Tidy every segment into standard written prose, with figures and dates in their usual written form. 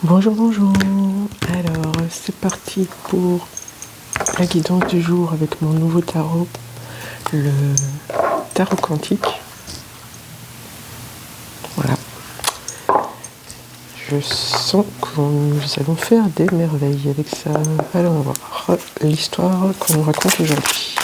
Bonjour, bonjour. Alors, c'est parti pour la guidance du jour avec mon nouveau tarot, le tarot quantique. Voilà. Je sens que nous allons faire des merveilles avec ça. Allons voir l'histoire qu'on raconte aujourd'hui.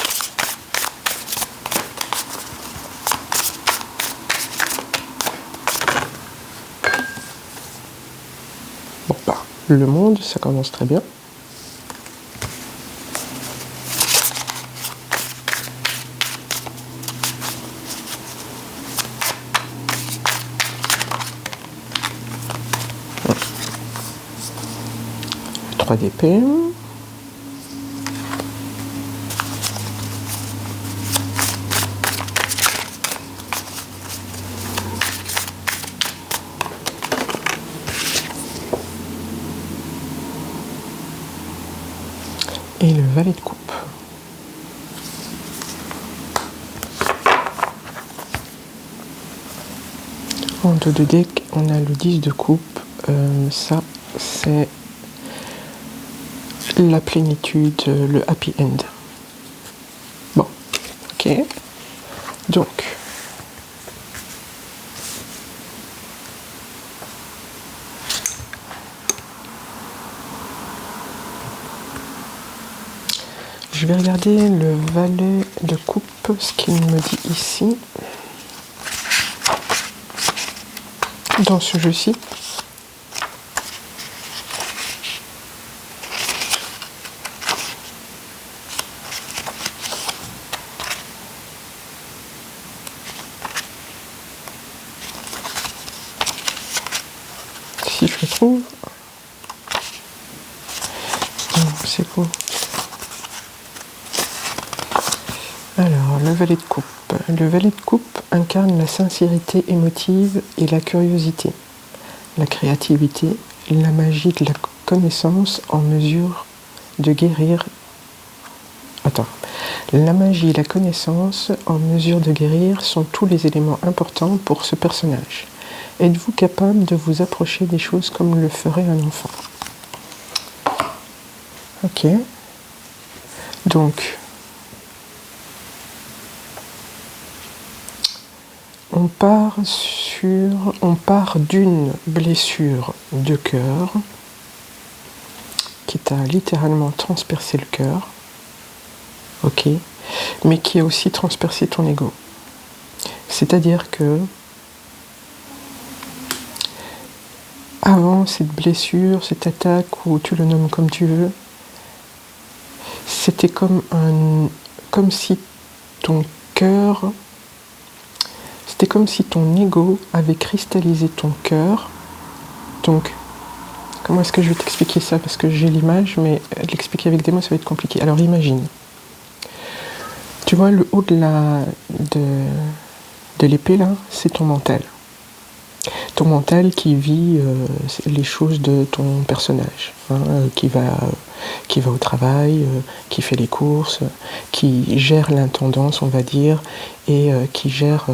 Bon, bah, le monde, ça commence très bien. Le 3 d'épée. Et le valet de coupe. En dos de deck, on a le 10 de coupe. Ça, c'est la plénitude, le happy end. Bon, ok. Donc, je vais regarder le valet de coupe, ce qu'il me dit ici, dans ce jeu-ci. Si je le trouve. C'est cool. Alors, le valet de coupe. Le valet de coupe incarne la sincérité émotive et la curiosité, la créativité, la magie de la connaissance en mesure de guérir. La magie et la connaissance en mesure de guérir sont tous les éléments importants pour ce personnage. Êtes-vous capable de vous approcher des choses comme le ferait un enfant? Ok. Donc, on part d'une blessure de cœur qui t'a littéralement transpercé le cœur, ok, mais qui a aussi transpercé ton ego. C'est-à-dire que avant cette blessure, cette attaque, ou tu le nommes comme tu veux, c'était comme si ton cœur, c'était comme si ton ego avait cristallisé ton cœur. Donc, comment est-ce que je vais t'expliquer ça? Parce que j'ai l'image, mais l'expliquer avec des mots, ça va être compliqué. Alors imagine, tu vois le haut de l'épée là, c'est ton mental. Ton mental qui vit les choses de ton personnage, hein, qui va au travail, qui fait les courses, qui gère l'intendance, on va dire, et qui gère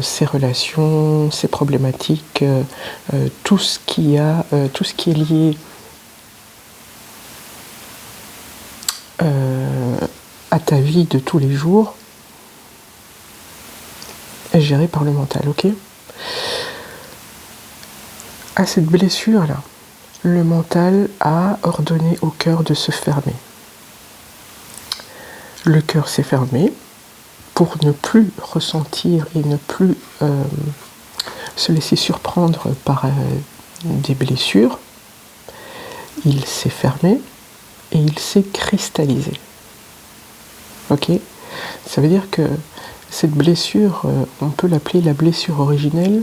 ses relations, ses problématiques, tout ce qui est lié à ta vie de tous les jours est géré par le mental, ok? À cette blessure-là, le mental a ordonné au cœur de se fermer. Le cœur s'est fermé pour ne plus ressentir et ne plus se laisser surprendre par des blessures. Il s'est fermé et il s'est cristallisé. Ok? Ça veut dire que cette blessure, on peut l'appeler la blessure originelle,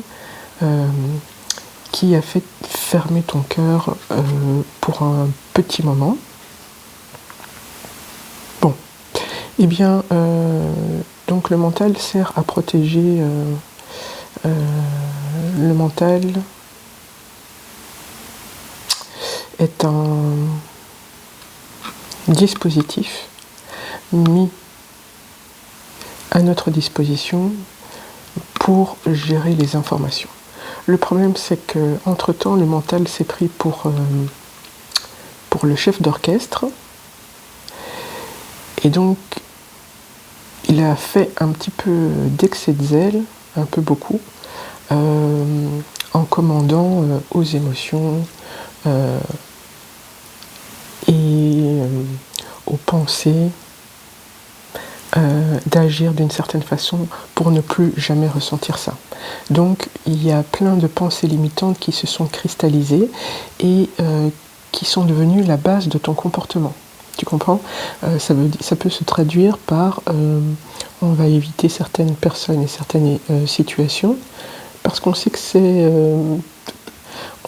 qui a fait fermer ton cœur pour un petit moment. Bon, eh bien, donc le mental sert à protéger. Le mental est un dispositif mis à notre disposition pour gérer les informations. Le problème, c'est que entre-temps, le mental s'est pris pour le chef d'orchestre. Et donc, il a fait un petit peu d'excès de zèle, un peu beaucoup, en commandant aux émotions et aux pensées, d'agir d'une certaine façon pour ne plus jamais ressentir ça. Donc il y a plein de pensées limitantes qui se sont cristallisées et qui sont devenues la base de ton comportement. Tu comprends ? Ça peut se traduire par on va éviter certaines personnes et certaines situations parce qu'on sait que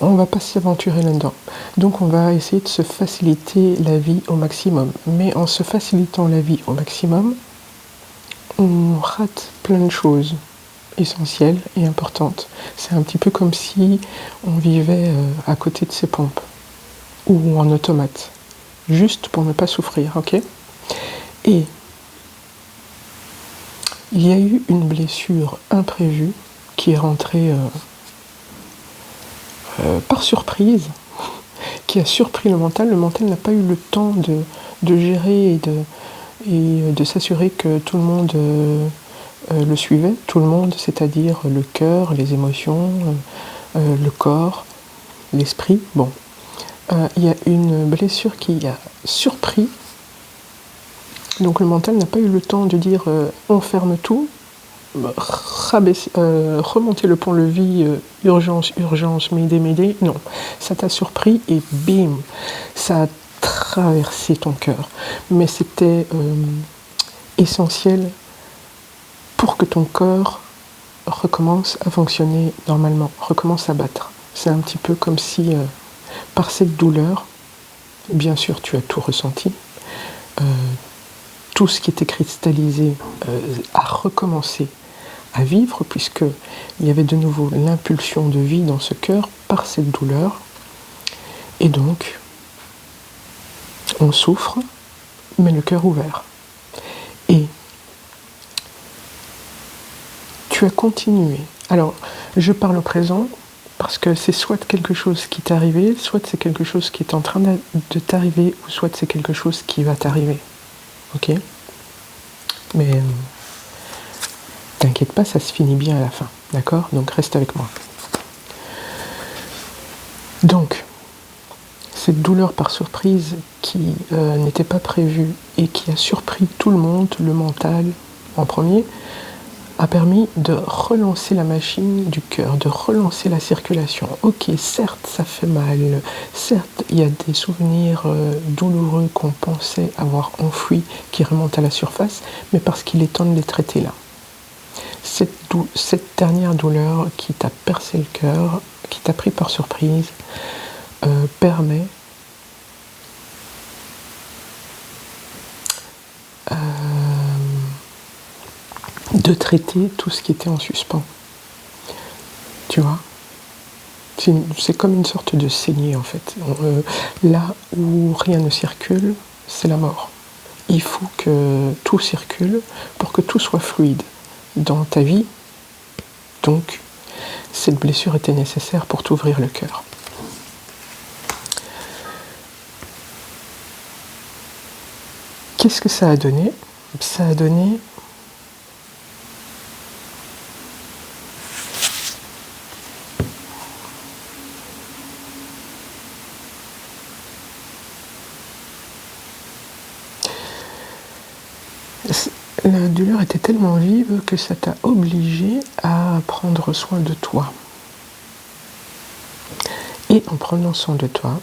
on va pas s'aventurer là-dedans. Donc on va essayer de se faciliter la vie au maximum. Mais en se facilitant la vie au maximum, on rate plein de choses essentielles et importantes. C'est un petit peu comme si on vivait à côté de ses pompes ou en automate, juste pour ne pas souffrir, ok ? Et il y a eu une blessure imprévue qui est rentrée par surprise, qui a surpris le mental. Le mental n'a pas eu le temps de gérer et de s'assurer que tout le monde le suivait. Tout le monde, c'est-à-dire le cœur, les émotions, le corps, l'esprit. Bon, il y a une blessure qui a surpris. Donc le mental n'a pas eu le temps de dire on ferme tout, remonter le pont-levis, urgence, m'aider. Non, ça t'a surpris et bim, ça a traversé ton cœur. Mais c'était essentiel pour que ton corps recommence à fonctionner normalement, recommence à battre. C'est un petit peu comme si, par cette douleur, bien sûr tu as tout ressenti, tout ce qui était cristallisé a recommencé à vivre, puisqu'il y avait de nouveau l'impulsion de vie dans ce cœur par cette douleur. Et donc, on souffre, mais le cœur ouvert. Et tu as continué. Alors, je parle au présent, parce que c'est soit quelque chose qui t'est arrivé, soit c'est quelque chose qui est en train de t'arriver, ou soit c'est quelque chose qui va t'arriver. Ok ? Mais t'inquiète pas, ça se finit bien à la fin, d'accord ? Donc reste avec moi. Donc, cette douleur par surprise qui n'était pas prévue et qui a surpris tout le monde, le mental en premier, a permis de relancer la machine du cœur, de relancer la circulation. Ok, certes, ça fait mal, certes, il y a des souvenirs douloureux qu'on pensait avoir enfouis qui remontent à la surface, mais parce qu'il est temps de les traiter là. Cette dernière douleur qui t'a percé le cœur, qui t'a pris par surprise, permet de traiter tout ce qui était en suspens. Tu vois ? C'est comme une sorte de saignée en fait. Là où rien ne circule, c'est la mort. Il faut que tout circule pour que tout soit fluide dans ta vie. Donc, cette blessure était nécessaire pour t'ouvrir le cœur. Qu'est-ce que ça a donné ? Ça a donné la douleur était tellement vive que ça t'a obligé à prendre soin de toi. Et en prenant soin de toi,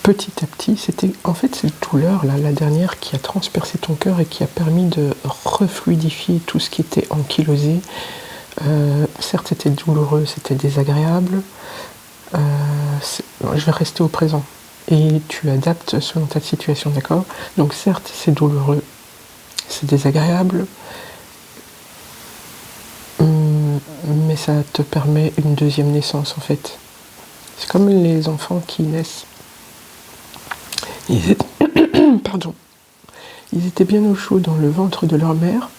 petit à petit, c'était en fait cette douleur-là, la dernière, qui a transpercé ton cœur et qui a permis de refluidifier tout ce qui était ankylosé. Certes, c'était douloureux, c'était désagréable. Je vais rester au présent. Et tu adaptes selon ta situation, d'accord ? Donc certes, c'est douloureux, c'est désagréable, mais ça te permet une deuxième naissance, en fait. C'est comme les enfants qui naissent. Pardon. Ils étaient bien au chaud dans le ventre de leur mère.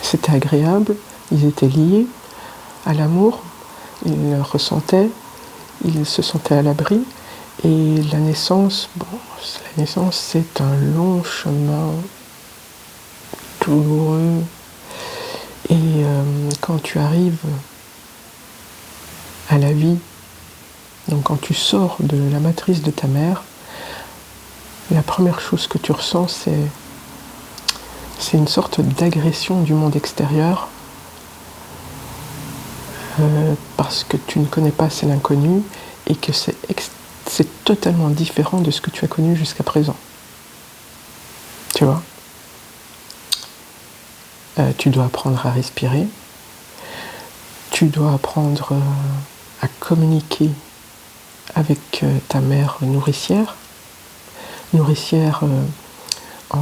C'était agréable, ils étaient liés à l'amour, ils le ressentaient, ils se sentaient à l'abri. Et la naissance, c'est un long chemin douloureux. Et quand tu arrives à la vie, donc quand tu sors de la matrice de ta mère, la première chose que tu ressens, c'est une sorte d'agression du monde extérieur, parce que tu ne connais pas, c'est l'inconnu, et que c'est totalement différent de ce que tu as connu jusqu'à présent. Tu vois ? Tu dois apprendre à respirer, tu dois apprendre à communiquer avec ta mère nourricière en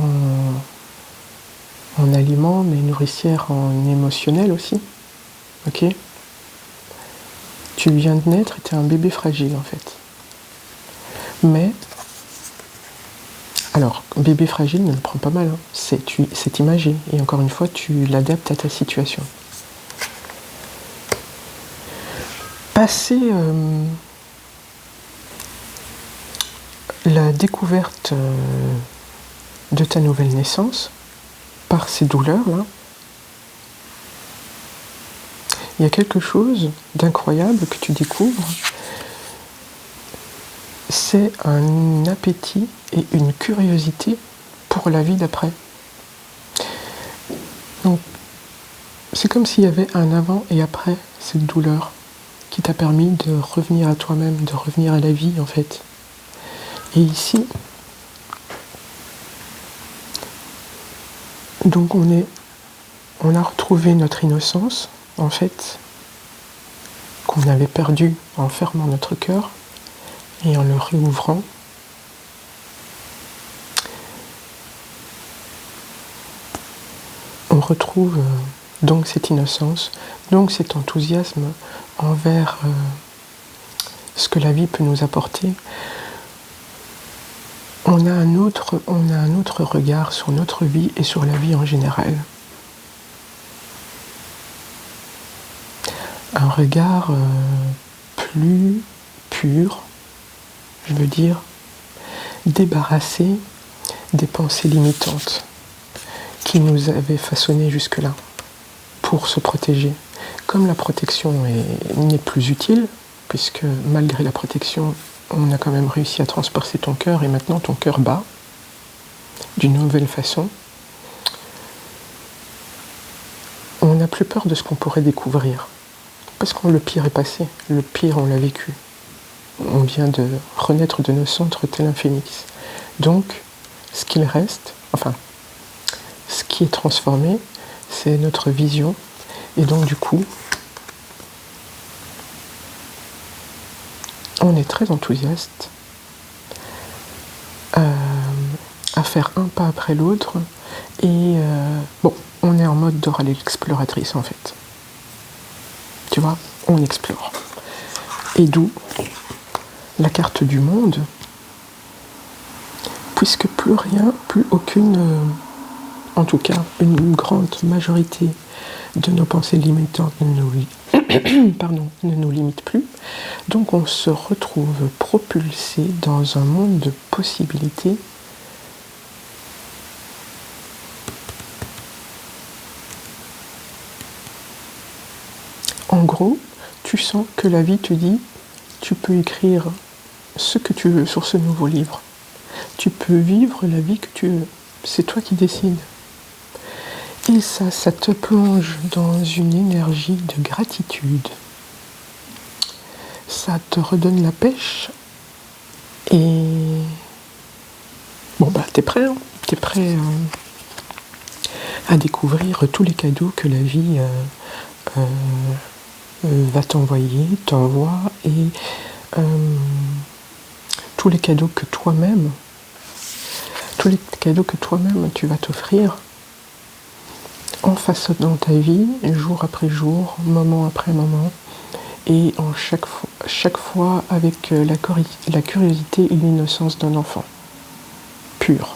aliments, mais nourricière en émotionnel aussi. Ok ? Tu viens de naître et tu es un bébé fragile en fait. Mais, alors, bébé fragile ne le prend pas mal, hein. C'est imagé, et encore une fois, tu l'adaptes à ta situation. Passer la découverte de ta nouvelle naissance, par ces douleurs-là, il y a quelque chose d'incroyable que tu découvres. C'est un appétit et une curiosité pour la vie d'après. Donc, c'est comme s'il y avait un avant et après cette douleur qui t'a permis de revenir à toi-même, de revenir à la vie en fait. Et ici, donc on a retrouvé notre innocence en fait, qu'on avait perdue en fermant notre cœur et en le réouvrant. On retrouve donc cette innocence, donc cet enthousiasme envers ce que la vie peut nous apporter. On a un autre regard sur notre vie et sur la vie en général. Un regard plus pur, je veux dire, débarrassé des pensées limitantes qui nous avaient façonnés jusque-là pour se protéger. Comme la protection n'est plus utile, puisque malgré la protection, on a quand même réussi à transpercer ton cœur et maintenant ton cœur bat d'une nouvelle façon. On n'a plus peur de ce qu'on pourrait découvrir, parce que le pire est passé, le pire on l'a vécu. On vient de renaître de nos centres tel un phénix. Donc, ce qu'il reste, enfin, ce qui est transformé, c'est notre vision. Et donc, du coup, on est très enthousiaste à faire un pas après l'autre. Et on est en mode Dora l'exploratrice, en fait. Tu vois, on explore. Et d'où la carte du monde, puisque plus rien, plus aucune, en tout cas une grande majorité de nos pensées limitantes ne nous limite plus. Donc on se retrouve propulsé dans un monde de possibilités en gros, tu sens que la vie te dit tu peux écrire ce que tu veux sur ce nouveau livre. Tu peux vivre la vie que tu veux. C'est toi qui décides. Et ça te plonge dans une énergie de gratitude. Ça te redonne la pêche. Et t'es prêt, hein. T'es prêt à découvrir tous les cadeaux que la vie va t'envoie, et tous les cadeaux que toi-même tu vas t'offrir en façonnant ta vie jour après jour, moment après moment, et chaque fois avec la curiosité et l'innocence d'un enfant. pur.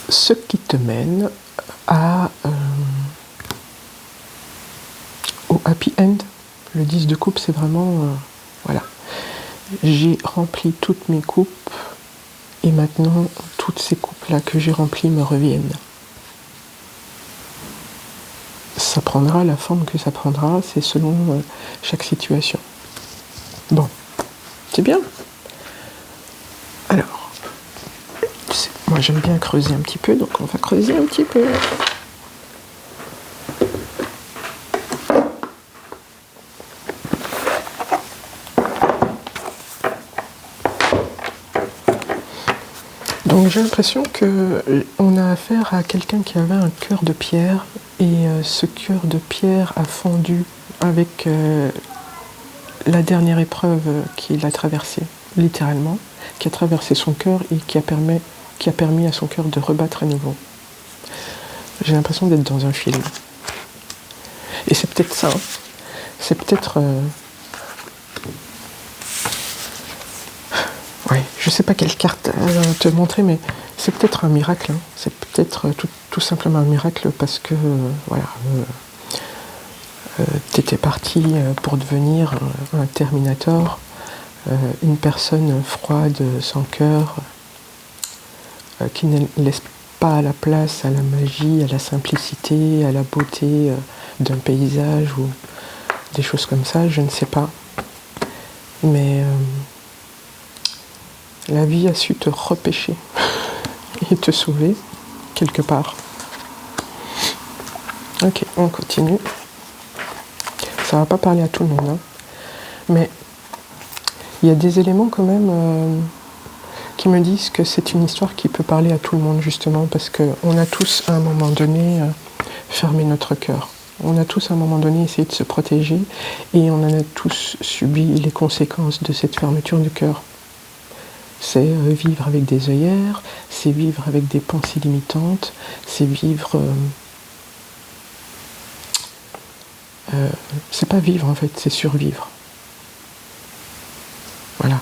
Ce qui te mène au happy end. Le 10 de coupe, c'est vraiment... voilà. J'ai rempli toutes mes coupes et maintenant, toutes ces coupes-là que j'ai remplies me reviennent. Ça prendra la forme que ça prendra, c'est selon chaque situation. Bon, c'est bien. Alors, moi j'aime bien creuser un petit peu, donc on va creuser un petit peu. Donc j'ai l'impression qu'on a affaire à quelqu'un qui avait un cœur de pierre, et ce cœur de pierre a fondu avec la dernière épreuve qu'il a traversée, littéralement, qui a traversé son cœur et qui a permis à son cœur de rebattre à nouveau. J'ai l'impression d'être dans un film. Et c'est peut-être ça, hein. C'est peut-être... Ouais, je sais pas quelle carte te montrer, mais c'est peut-être un miracle, hein. C'est peut-être tout simplement un miracle parce que, voilà... t'étais parti pour devenir un Terminator, une personne froide, sans cœur, qui ne laisse pas la place à la magie, à la simplicité, à la beauté d'un paysage ou des choses comme ça, je ne sais pas. Mais la vie a su te repêcher et te sauver quelque part. Ok, on continue. Ça va pas parler à tout le monde, hein. Mais il y a des éléments quand même qui me disent que c'est une histoire qui peut parler à tout le monde, justement, parce qu'on a tous à un moment donné fermé notre cœur. On a tous à un moment donné essayé de se protéger et on en a tous subi les conséquences de cette fermeture du cœur. C'est vivre avec des œillères, c'est vivre avec des pensées limitantes, c'est vivre... c'est pas vivre en fait, c'est survivre. Voilà.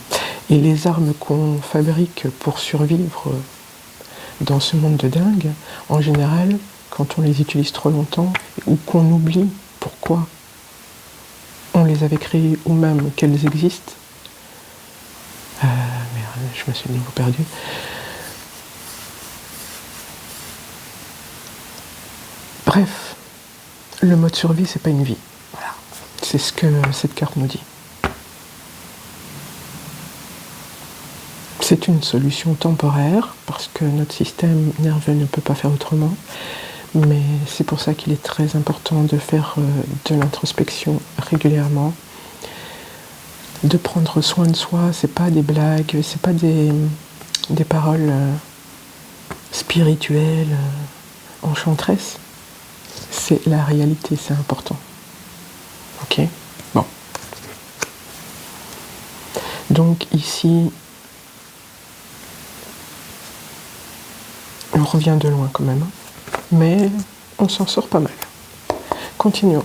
Et les armes qu'on fabrique pour survivre dans ce monde de dingue, en général, quand on les utilise trop longtemps, ou qu'on oublie pourquoi on les avait créées ou même qu'elles existent, merde, je me suis de nouveau perdu. Bref, le mode survie, c'est pas une vie. Voilà. C'est ce que cette carte nous dit. C'est une solution temporaire, parce que notre système nerveux ne peut pas faire autrement, mais c'est pour ça qu'il est très important de faire de l'introspection régulièrement, de prendre soin de soi. C'est pas des blagues, c'est pas des paroles spirituelles, enchanteresses, c'est la réalité, c'est important. Ok ? Bon. Donc ici, on revient de loin quand même, mais on s'en sort pas mal. Continuons.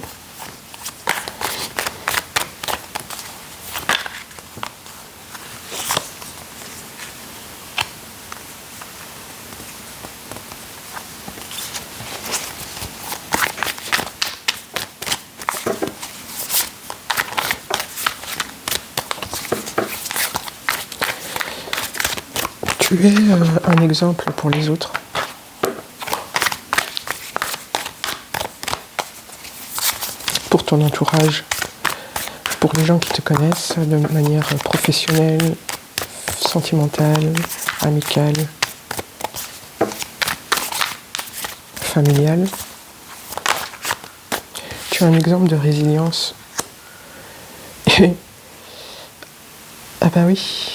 Tu es un exemple pour les autres. Pour ton entourage, pour les gens qui te connaissent de manière professionnelle, sentimentale, amicale, familiale. Tu es un exemple de résilience. Et... ah bah oui.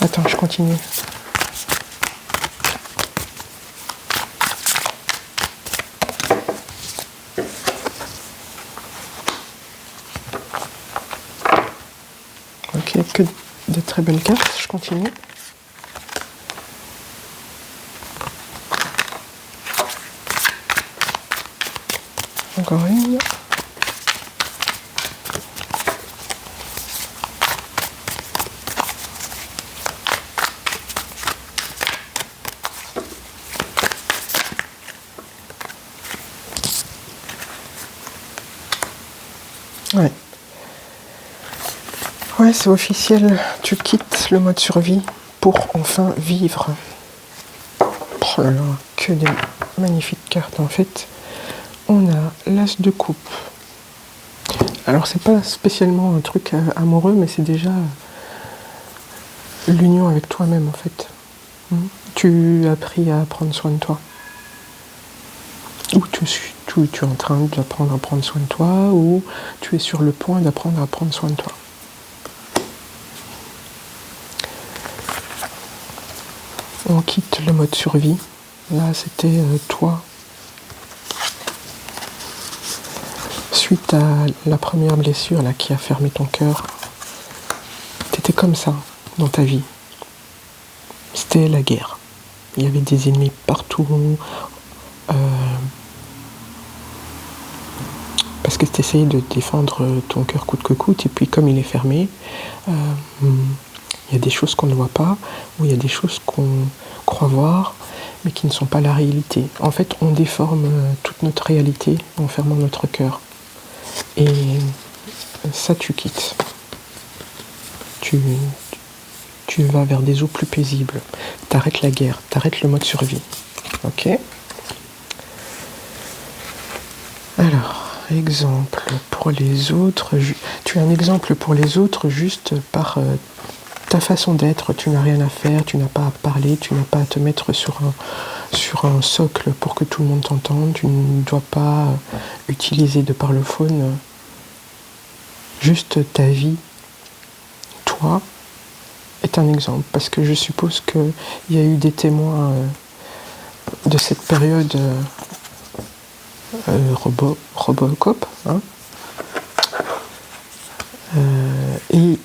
Attends, je continue. Ok, que de très belles cartes, je continue. Encore une. Ouais. Ouais, c'est officiel. Tu quittes le mode survie pour enfin vivre. Oh là là, que des magnifiques cartes en fait. On a l'as de coupe. Alors c'est pas spécialement un truc amoureux, mais c'est déjà l'union avec toi-même en fait. Tu as appris à prendre soin de toi. Ou tu es en train d'apprendre à prendre soin de toi, ou tu es sur le point d'apprendre à prendre soin de toi. On quitte le mode survie. Là, c'était toi. Suite à la première blessure là, qui a fermé ton cœur, t'étais comme ça dans ta vie. C'était la guerre. Il y avait des ennemis partout. Parce que tu essayais de défendre ton cœur coûte que coûte, et puis comme il est fermé, il y a des choses qu'on ne voit pas, ou il y a des choses qu'on croit voir, mais qui ne sont pas la réalité. En fait, on déforme toute notre réalité en fermant notre cœur. Et ça, tu quittes. Tu vas vers des eaux plus paisibles. T'arrêtes la guerre, t'arrêtes le mode survie. Ok ? Alors, exemple pour les autres. Tu as un exemple pour les autres juste par ta façon d'être. Tu n'as rien à faire, tu n'as pas à parler, tu n'as pas à te mettre sur un socle pour que tout le monde t'entende. Tu ne dois pas utiliser de parlophone. Juste ta vie, toi, est un exemple. Parce que je suppose qu'il y a eu des témoins de cette période Robocop, hein. Et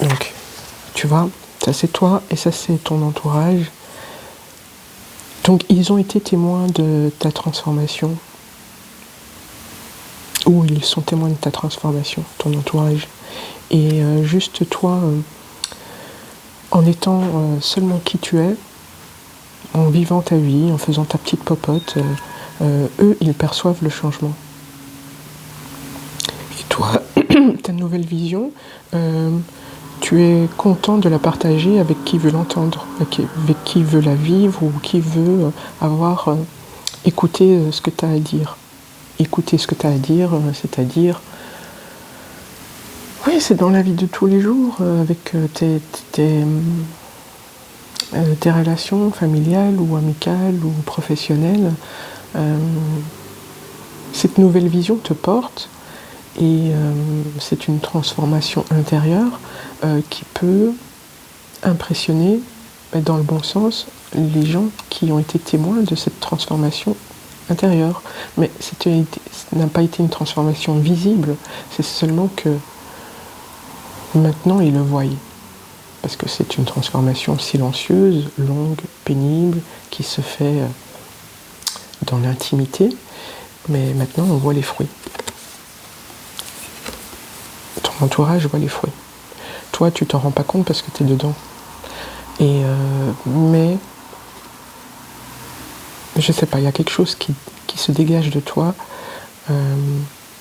donc, tu vois, ça c'est toi et ça c'est ton entourage. Donc ils ont été témoins de ta transformation. Ou ils sont témoins de ta transformation, ton entourage. Et juste toi, en étant seulement qui tu es, en vivant ta vie, en faisant ta petite popote, eux, ils perçoivent le changement. Et toi, ta nouvelle vision, tu es content de la partager avec qui veut l'entendre, avec qui veut la vivre, ou qui veut écouter ce que tu as à dire. Écouter ce que tu as à dire, c'est-à-dire... Oui, c'est dans la vie de tous les jours, avec tes relations familiales ou amicales ou professionnelles. Cette nouvelle vision te porte et c'est une transformation intérieure qui peut impressionner, dans le bon sens, les gens qui ont été témoins de cette transformation intérieure. Mais ça n'a pas été une transformation visible, c'est seulement que maintenant ils le voient. Parce que c'est une transformation silencieuse, longue, pénible, qui se fait dans l'intimité, mais maintenant on voit les fruits. Ton entourage voit les fruits. Toi, tu t'en rends pas compte parce que tu es dedans. Mais, je sais pas, il y a quelque chose qui se dégage de toi,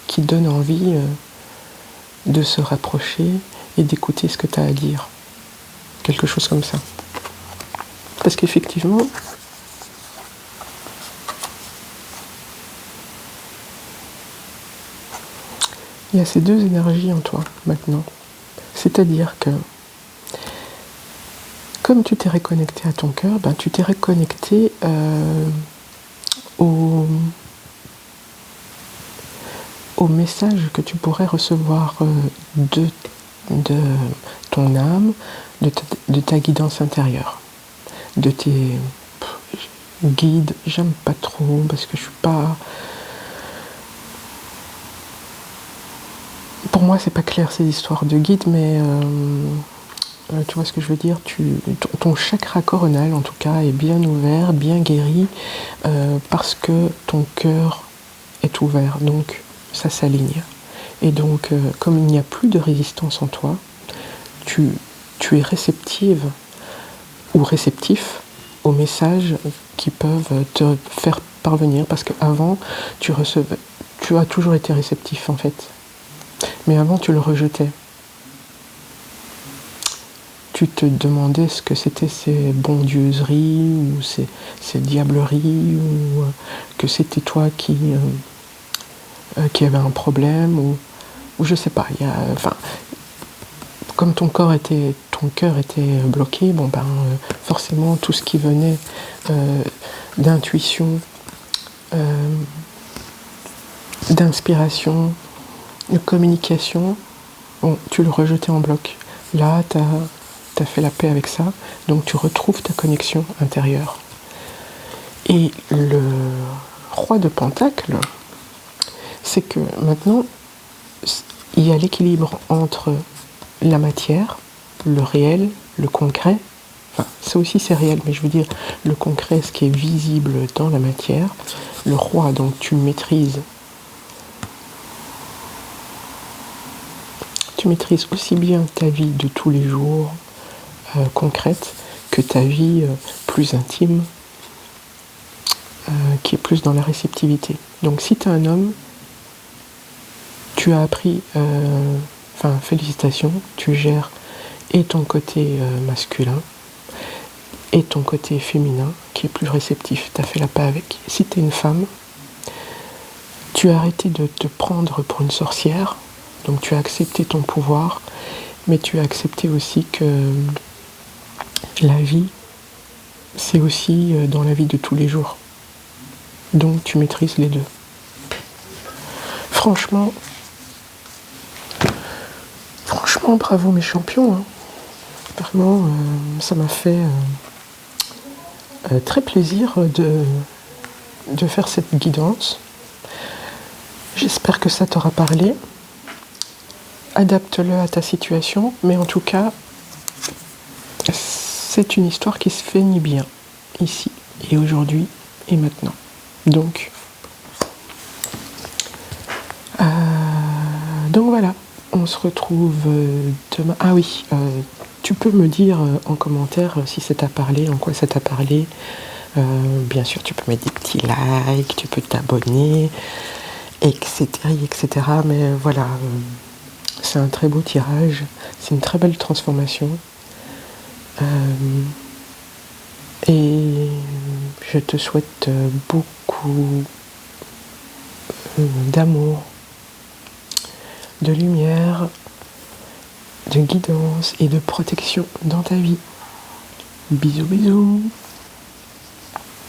qui donne envie de se rapprocher et d'écouter ce que tu as à dire. Quelque chose comme ça. Parce qu'effectivement, il y a ces deux énergies en toi maintenant. C'est-à-dire que, comme tu t'es reconnecté à ton cœur, tu t'es reconnecté au message que tu pourrais recevoir de ton âme, de ta guidance intérieure, de tes guides. J'aime pas trop parce que je suis pas... Pour moi, c'est pas clair ces histoires de guides, mais tu vois ce que je veux dire. Ton chakra coronal, en tout cas, est bien ouvert, bien guéri, parce que ton cœur est ouvert, donc ça s'aligne. Et donc, comme il n'y a plus de résistance en toi, tu es réceptive ou réceptif aux messages qui peuvent te faire parvenir, parce qu'avant, tu as toujours été réceptif, en fait. Mais avant, tu le rejetais. Tu te demandais ce que c'était ces bondieuseries ou ces diableries, ou que c'était toi qui avait un problème, ou je sais pas. Comme ton cœur était bloqué, forcément tout ce qui venait d'intuition, d'inspiration, de communication, tu le rejetais en bloc. Là, tu as fait la paix avec ça, donc tu retrouves ta connexion intérieure. Et le roi de Pentacle, c'est que maintenant, il y a l'équilibre entre la matière, le réel, le concret. Enfin, ça aussi c'est réel, mais je veux dire le concret, ce qui est visible dans la matière. Le roi, donc tu maîtrises aussi bien ta vie de tous les jours concrète que ta vie plus intime, qui est plus dans la réceptivité. Donc si tu es un homme, tu as appris, félicitations, tu gères et ton côté masculin et ton côté féminin qui est plus réceptif, tu as fait la paix avec. Si tu es une femme, tu as arrêté de te prendre pour une sorcière, donc tu as accepté ton pouvoir, mais tu as accepté aussi que la vie, c'est aussi dans la vie de tous les jours. Donc tu maîtrises les deux. Franchement, bravo mes champions. Hein. Vraiment, ça m'a fait très plaisir de faire cette guidance. J'espère que ça t'aura parlé. Adapte-le à ta situation, mais en tout cas, c'est une histoire qui se finit bien, ici, et aujourd'hui, et maintenant. Donc voilà, on se retrouve demain. Ah oui, tu peux me dire en commentaire si ça t'a parlé, en quoi ça t'a parlé. Bien sûr, tu peux mettre des petits likes, tu peux t'abonner, etc. Mais voilà, c'est un très beau tirage, c'est une très belle transformation. Et je te souhaite beaucoup d'amour, de lumière, de guidance et de protection dans ta vie. Bisous, bisous.